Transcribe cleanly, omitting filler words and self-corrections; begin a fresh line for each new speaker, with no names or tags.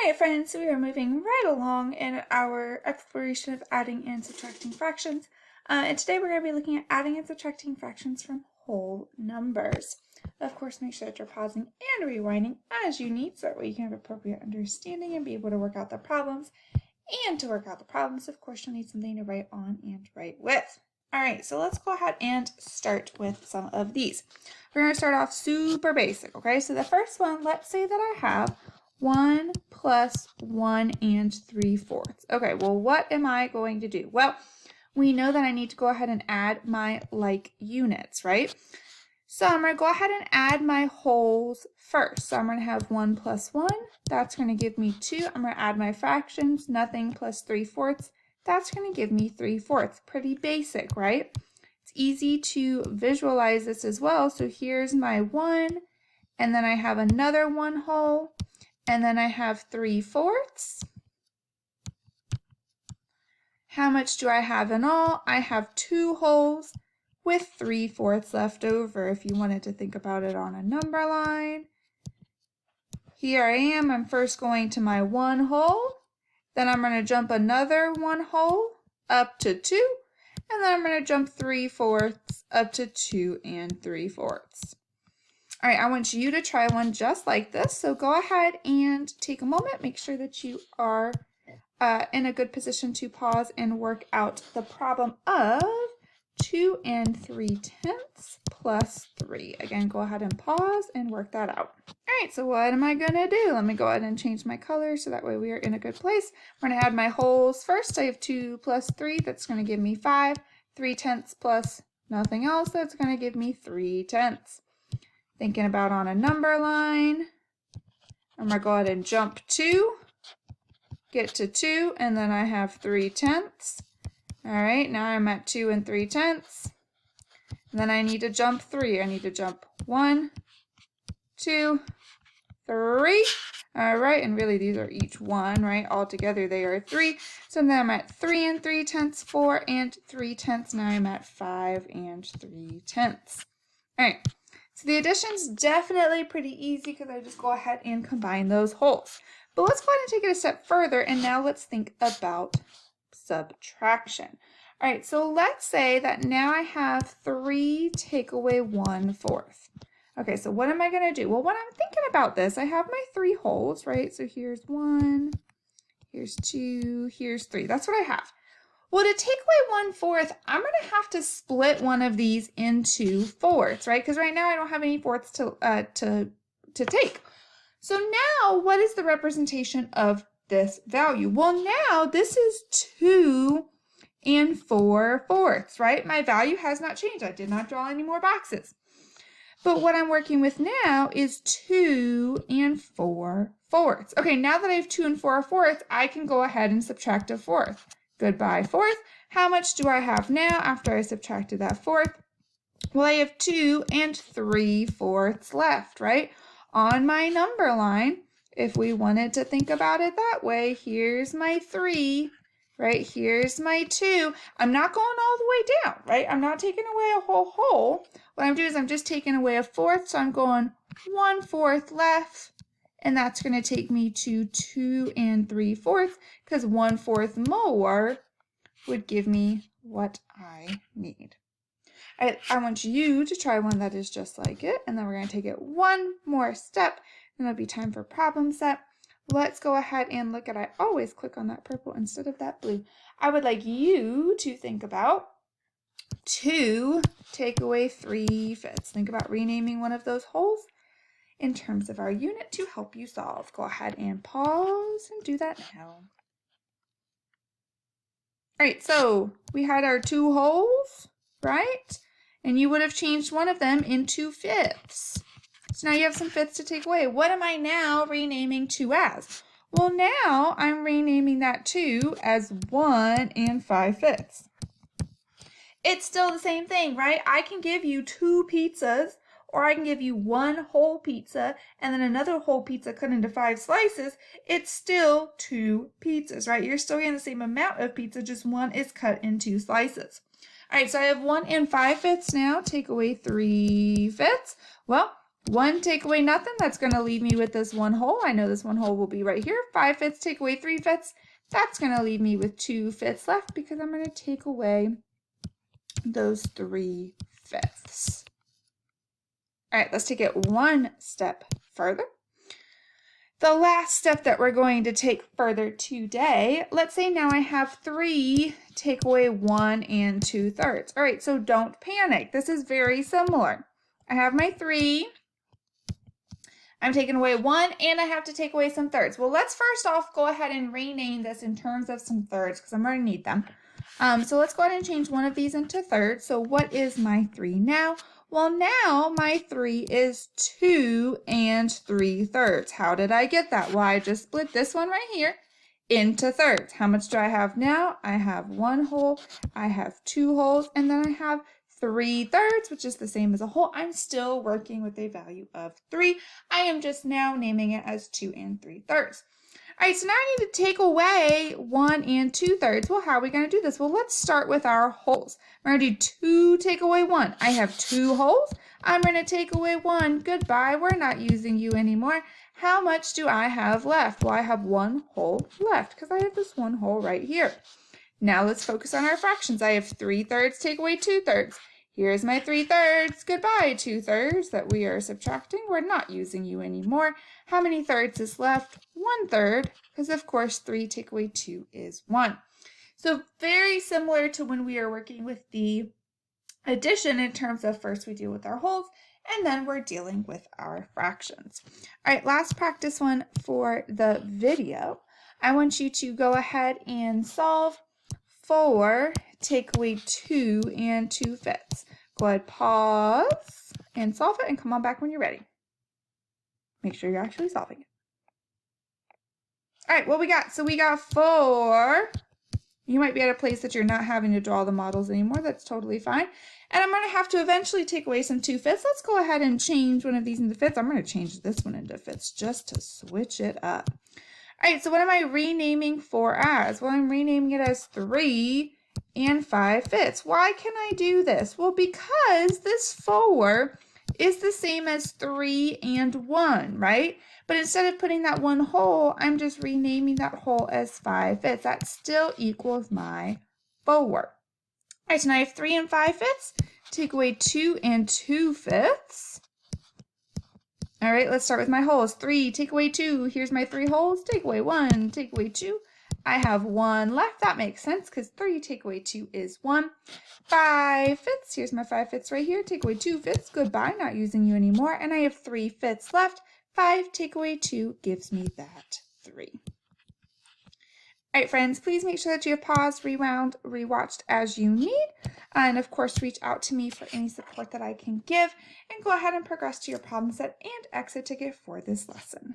Alright friends, so we are moving right along in our exploration of adding and subtracting fractions. And today we're going to be looking at adding and subtracting fractions from whole numbers. Of course, make sure that you're pausing and rewinding as you need, so that way you can have appropriate understanding and be able to work out the problems. And to work out the problems, of course, you'll need something to write on and write with. Alright, so let's go ahead and start with some of these. We're going to start off super basic, okay? So the first one, let's say that I have 1 plus 1 and 3/4. Okay, well, what am I going to do? Well, we know that I need to go ahead and add my like units, right? So I'm going to go ahead and add my wholes first. So I'm going to have 1 plus 1. That's going to give me 2. I'm going to add my fractions. Nothing plus 3/4. That's going to give me 3/4. Pretty basic, right? It's easy to visualize this as well. So here's my 1, and then I have another 1 whole. And then I have 3/4. How much do I have in all? I have 2 wholes with 3/4 left over. If you wanted to think about it on a number line. Here I am. I'm first going to my 1 whole. Then I'm going to jump another 1 whole up to 2. And then I'm going to jump 3/4 up to 2 and 3/4. All right, I want you to try one just like this. So go ahead and take a moment. Make sure that you are in a good position to pause and work out the problem of 2 and 3/10 plus 3. Again, go ahead and pause and work that out. All right, so what am I going to do? Let me go ahead and change my color so that way we are in a good place. I'm going to add my wholes first. I have 2 plus 3. That's going to give me 5. 3/10 plus nothing else. That's going to give me 3/10. Thinking about on a number line, I'm going to go ahead and jump 2, get to 2, and then I have 3/10. All right, now I'm at 2 and 3/10. And then I need to jump 3. I need to jump 1, 2, 3. All right, and really these are each 1, right? All together they are 3. So then I'm at 3 and 3/10, 4 and 3/10. Now I'm at 5 and 3/10. All right. So the addition's definitely pretty easy because I just go ahead and combine those wholes. But let's go ahead and take it a step further, and now let's think about subtraction. All right, so let's say that now I have 3 take away 1/4. Okay, so what am I going to do? Well, when I'm thinking about this, I have my 3 wholes, right? So here's 1, here's 2, here's 3. That's what I have. Well, to take away 1/4, I'm going to have to split one of these into fourths, right? Because right now I don't have any fourths to take. So now, what is the representation of this value? Well, now this is 2 and 4/4, right? My value has not changed. I did not draw any more boxes. But what I'm working with now is 2 and 4/4. Okay, now that I have 2 and 4/4, I can go ahead and subtract a fourth. Goodbye, fourth. How much do I have now after I subtracted that fourth? Well, I have 2 and 3/4 left, right? On my number line, if we wanted to think about it that way, here's my 3, right? Here's my 2. I'm not going all the way down, right? I'm not taking away a whole whole. What I'm doing is I'm just taking away a fourth, so I'm going 1/4 left. And that's going to take me to 2 and 3/4 because 1/4 more would give me what I need. I want you to try one that is just like it, and then we're going to take it one more step, and it'll be time for problem set. Let's go ahead and look at, I always click on that purple instead of that blue. I would like you to think about 2 take away 3/5. Think about renaming one of those wholes in terms of our unit to help you solve. Go ahead and pause and do that now. All right, so we had our 2 wholes, right? And you would have changed one of them into 5ths. So now you have some 5ths to take away. What am I now renaming 2 as? Well, now I'm renaming that 2 as 1 and 5/5. It's still the same thing, right? I can give you 2 pizzas, or I can give you 1 whole pizza and then another whole pizza cut into 5 slices. It's still 2 pizzas, right? You're still getting the same amount of pizza, just one is cut in 2 slices. All right, so I have 1 and 5/5 now. Take away 3/5. Well, 1 take away nothing, that's going to leave me with this 1 whole. I know this 1 whole will be right here. 5/5 take away 3/5. That's going to leave me with 2/5 left because I'm going to take away those 3/5. All right, let's take it one step further. The last step that we're going to take further today, let's say now I have 3 take away 1 and 2/3. All right, so don't panic. This is very similar. I have my 3. I'm taking away 1 and I have to take away some thirds. Well, let's first off go ahead and rename this in terms of some thirds because I'm going to need them. So let's go ahead and change one of these into thirds. So what is my 3 now? Well, now my 3 is 2 and 3/3. How did I get that? Well, I just split this one right here into thirds. How much do I have now? I have 1 whole, I have 2 wholes, and then I have 3/3, which is the same as a whole. I'm still working with a value of 3. I am just now naming it as 2 and 3/3. All right, so now I need to take away 1 and 2/3. Well, how are we going to do this? Well, let's start with our wholes. We're going to do 2 take away 1. I have 2 wholes. I'm going to take away 1. Goodbye. We're not using you anymore. How much do I have left? Well, I have 1 whole left because I have this 1 whole right here. Now let's focus on our fractions. I have 3/3 take away 2/3. Here's my 3/3. Goodbye, 2/3 that we are subtracting. We're not using you anymore. How many thirds is left? 1/3, because of course 3 take away 2 is 1. So very similar to when we are working with the addition in terms of first we deal with our wholes and then we're dealing with our fractions. All right, last practice one for the video. I want you to go ahead and solve 4 take away 2 and 2/5. Go ahead, pause and solve it and come on back when you're ready. Make sure you're actually solving it. All right, what we got? So we got 4. You might be at a place that you're not having to draw the models anymore. That's totally fine. And I'm going to have to eventually take away some 2/5. Let's go ahead and change one of these into fifths. I'm going to change this one into fifths just to switch it up. All right, so what am I renaming 4 as? Well, I'm renaming it as 3 and 5/5. Why can I do this? Well, because this 4 is the same as 3 and 1, right? But instead of putting that 1 whole, I'm just renaming that whole as 5/5. That still equals my 4. All right, so now I have 3 and 5/5. Take away 2 and 2/5. All right, let's start with my wholes. 3, take away 2. Here's my 3 wholes. Take away 1, take away 2. I have 1 left. That makes sense because 3 take away 2 is 1. 5/5. Here's my 5/5 right here. Take away 2/5. Goodbye, not using you anymore. And I have 3/5 left. 5 take away 2 gives me that 3. All right, friends, please make sure that you have paused, rewound, rewatched as you need. And of course, reach out to me for any support that I can give. And go ahead and progress to your problem set and exit ticket for this lesson.